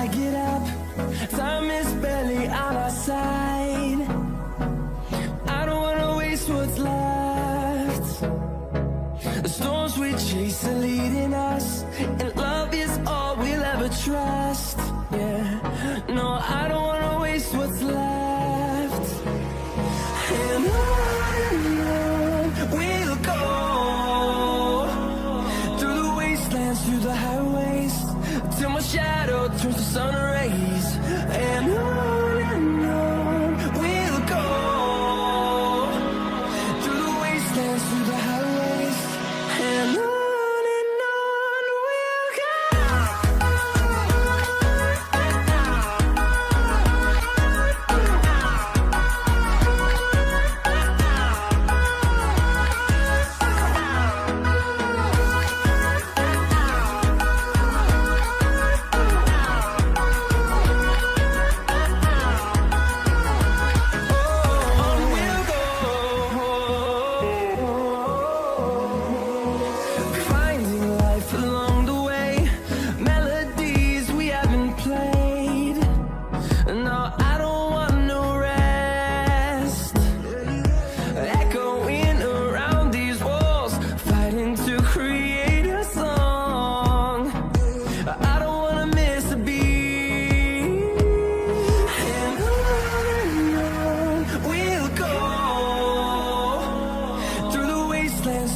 get up, time is barely on our side. I don't wanna waste what's left. The storms we chase are leading us, and love is all we'll ever trust. Yeah, no, I don't wanna waste what's left. And on we'll go, through the wastelands, through the highways, till my shadow turns to sun rays. And on we'll go, through the wastelands, through the highways, and on we'll go.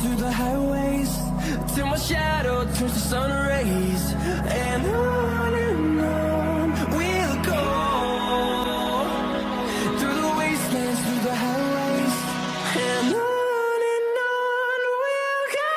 Through the highways, till my shadow turns to sun rays. And on we'll go, through the wastelands, through the highways, and on we'll go.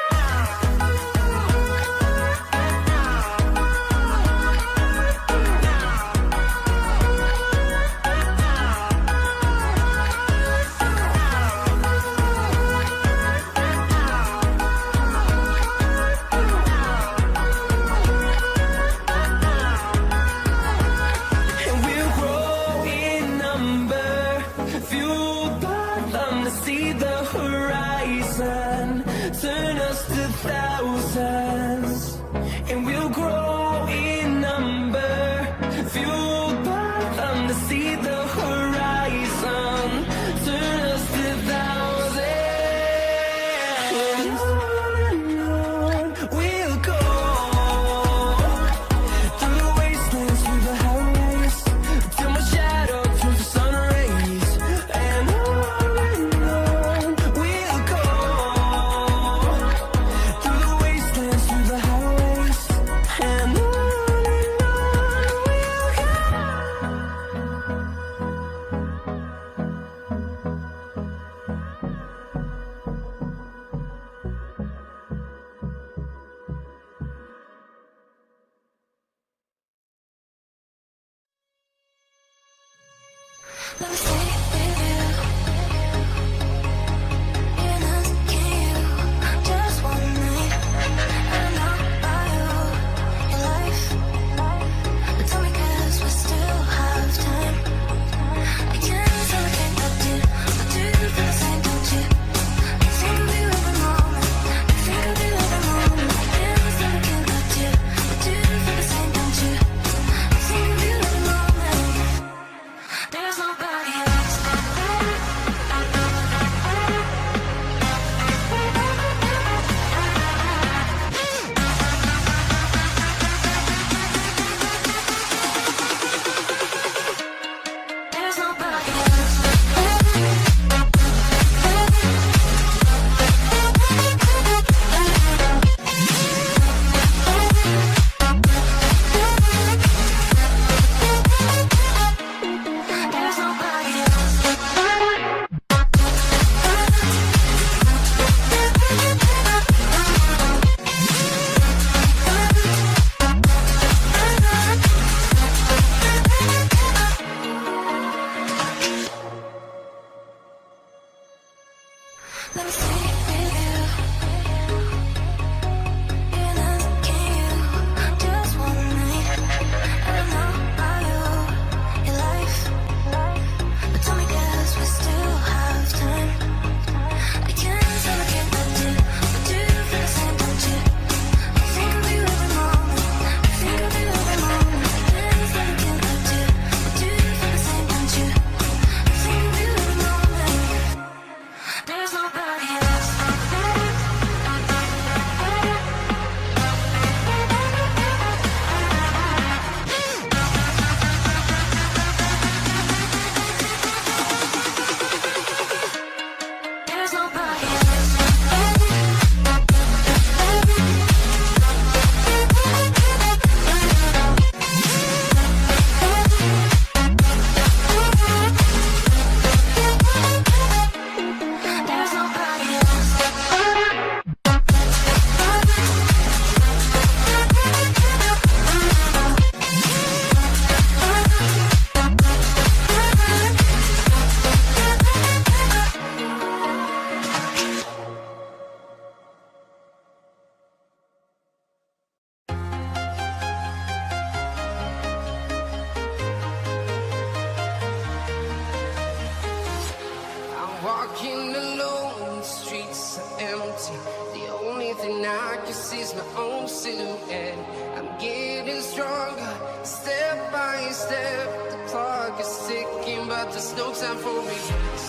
is my own silhouette. I'm getting stronger, step by step. The clock is ticking, but there's no time for regrets.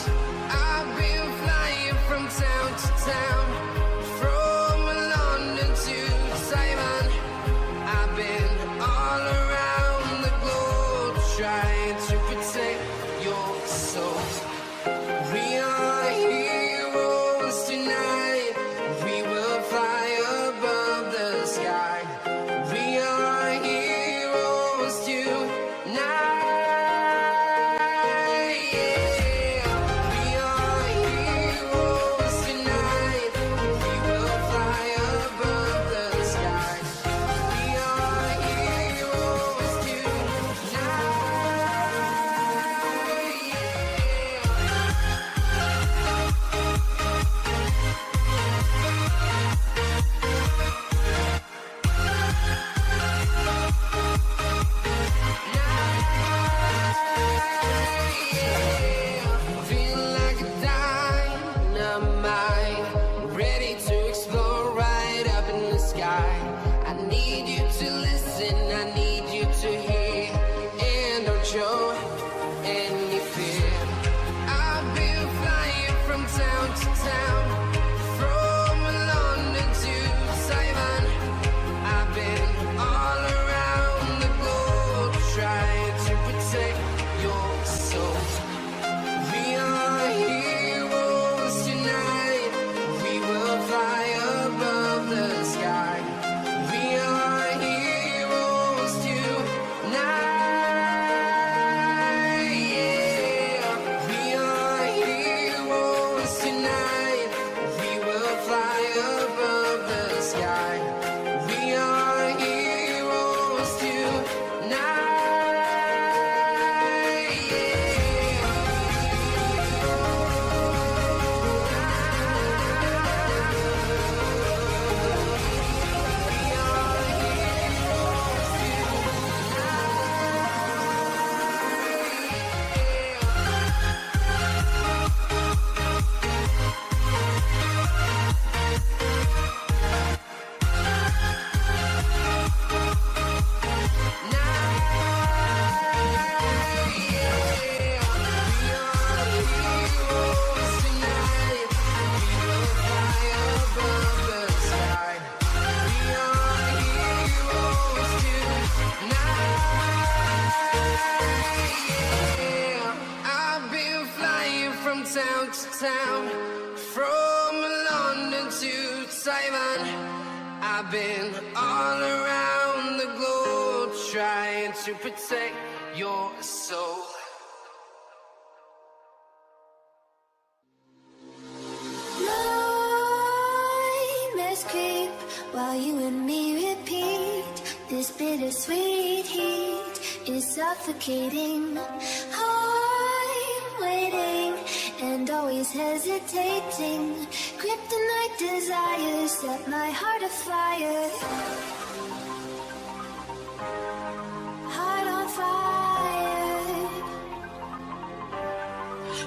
I've been flying from town to town, from London to Taiwan. I've been all around the globe, trying to protect your soul. We are heroes tonight. We will fly above the sky. We are heroes tonight. Yeah. We are heroes tonight. We will fly above the sky. We are heroes tonight. Feel like a dynamite, ready to explode right up in the sky. I need you to listen, I need you to hear, and don't show any fear. I've been flying from town to town, from London to Taiwan. I've been all around the globe, trying to protect your soul. We are heroes tonight. We will fly above the sky. We are heroes tonight. Yeah. We are heroes tonight. We will fly above the sky. We are heroes tonight. I've been flying from town to town, from London to Taiwan. I've been all around the globe, trying to protect your soul. Nightmares creep while you and me repeat. This bittersweet heat is suffocating. I'm waiting and always hesitating. Kryptonite desires set my heart afire. Heart on fire.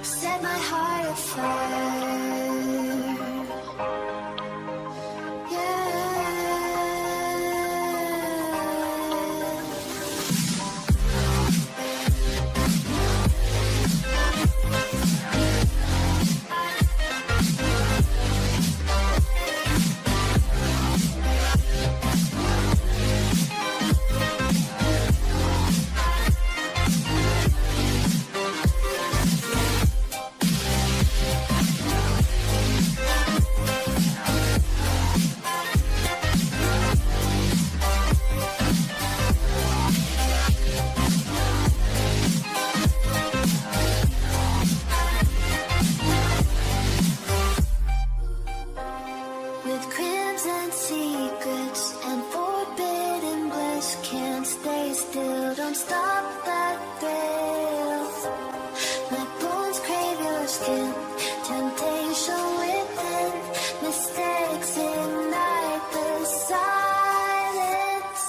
Set my heart afire. With crimson secrets and forbidden bliss, can't stay still, don't stop that thrill. My bones crave your skin, temptation within, mistakes ignite the silence.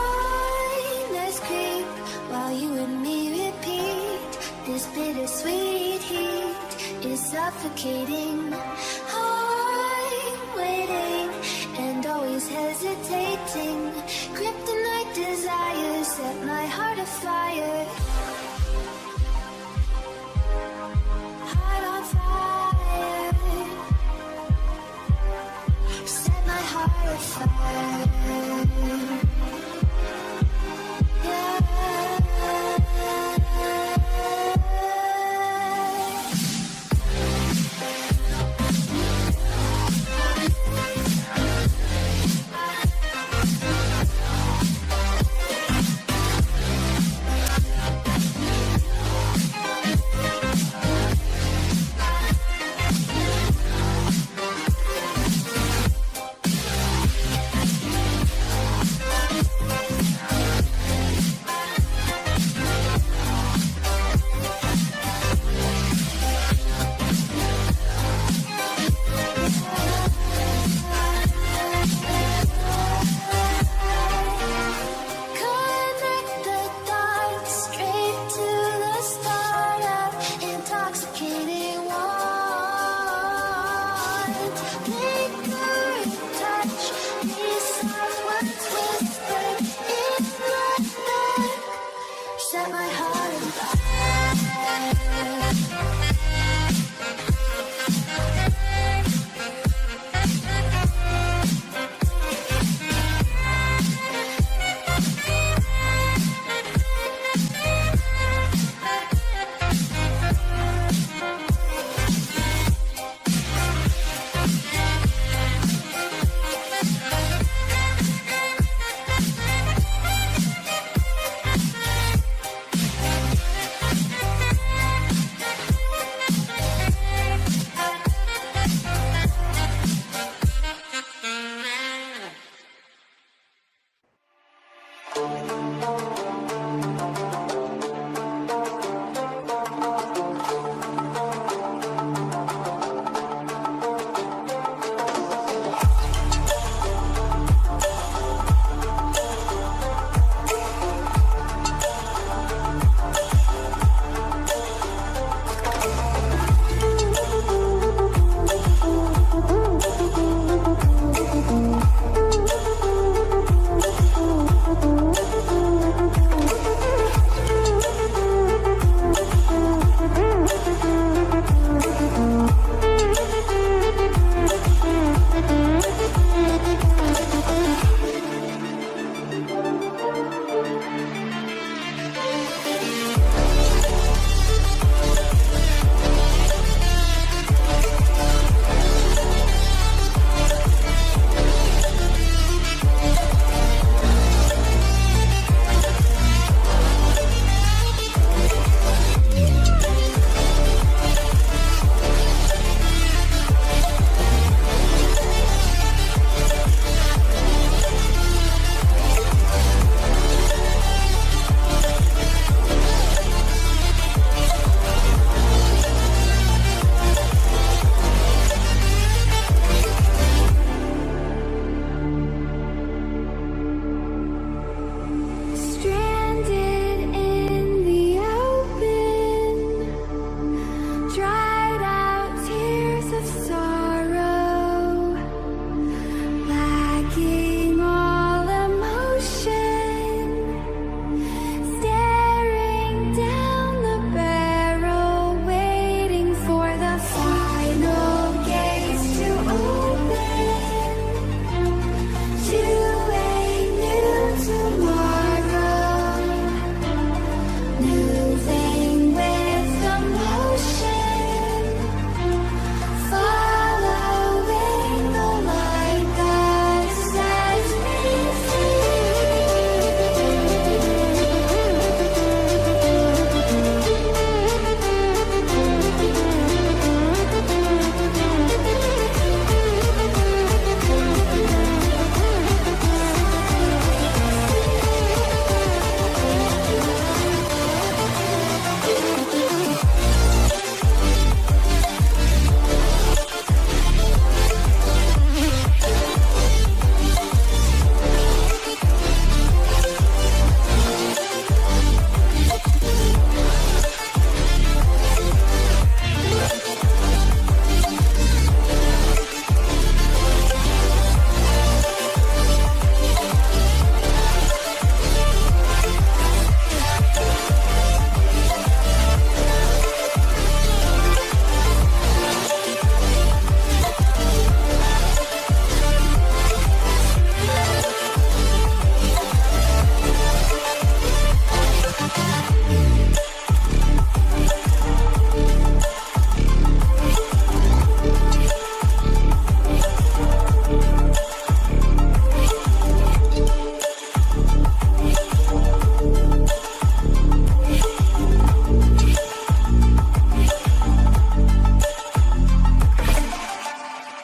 Nightmares creep while you and me repeat. This bittersweet heat is suffocating. I'm fire. Heart on fire. Set my heart afire.